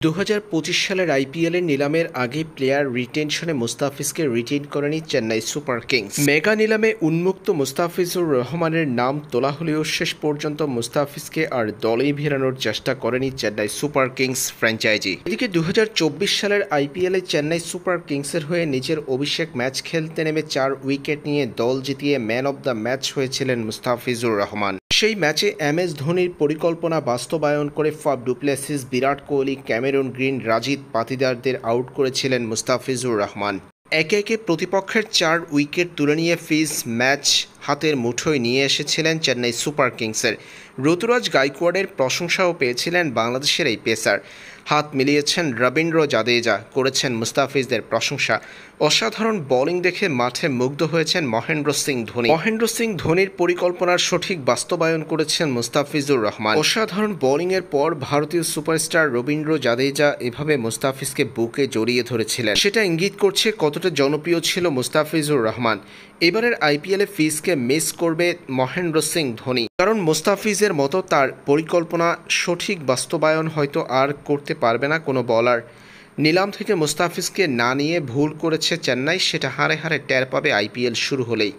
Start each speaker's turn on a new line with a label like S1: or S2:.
S1: ২০২৫ সালের আইপিএলের নিলামের আগে প্লেয়ার রিটেনশনে মুস্তাফিজকে রিটেইন করেনি চেন্নাই সুপার কিংস। মেগা নিলামে উন্মুক্ত মুস্তাফিজুর রহমানের নাম তোলা হলেও শেষ পর্যন্ত মুস্তাফিজকে আর দলেই ফেরানোর চেষ্টা করেনি চেন্নাই সুপার কিংস ফ্র্যাঞ্চাইজি। এদিকে ২০২৪ সালের আইপিএলে চেন্নাই সুপার কিংসের হয়ে নিজের অভিষেক ম্যাচ খেলতে নেমে ৪ উইকেট নিয়ে দল জিতিয়ে ম্যান অব দ্য ম্যাচ হয়েছিলেন মুস্তাফিজুর রহমান। সেই ম্যাচে এমএস ধোনির পরিকল্পনা বাস্তবায়ন করে Faf du Plessis, Virat Kohli, Cameron green, Rajit পাতিদারদের out করেছিলেন মুস্তাফিজুর রহমান। একে একে প্রতিপক্ষের ৪ উইকেট তুলে নিয়ে ফিজ ম্যাচ হাতের মুঠোয় নিয়ে এসেছিলেন চেন্নাই সুপার কিংসের। ঋতুরাজ গাইকোয়াড়ের প্রশংসাও পেয়েছিলেন বাংলাদেশের এই পেসার। হাত মিলিয়েছেন রবীন্দ্র জাদেজা, করেছেন মুস্তাফিজদের প্রশংসা। অসাধারণ বোলিং দেখে মাঠে মুগ্ধ হয়েছেন মহেন্দ্র সিং ধোনি। মহেন্দ্র সিং ধোনির পরিকল্পনার সঠিক বাস্তবায়ন করেছেন মুস্তাফিজুর রহমান। অসাধারণ বোলিংয়ের পর ভারতীয় সুপারস্টার রবীন্দ্র জাদেজা এভাবে মুস্তাফিজকে বুকে জড়িয়ে ধরেছিলেন। সেটা ইঙ্গিত করছে কতটা জনপ্রিয় ছিল মুস্তাফিজুর রহমান। এবারের আইপিএলে ফিজকে মিস করবে মহেন্দ্র সিং ধোনি, কারণ মুস্তাফিজের মতো তার পরিকল্পনা সঠিক বাস্তবায়ন হয়তো আর করতে পারবে না কোনো বলার। নিলাম থেকে মুস্তাফিজকে না নিয়ে ভুল করেছে চেন্নাই, সেটা হারে হারে টের পাবে আইপিএল শুরু হলেই।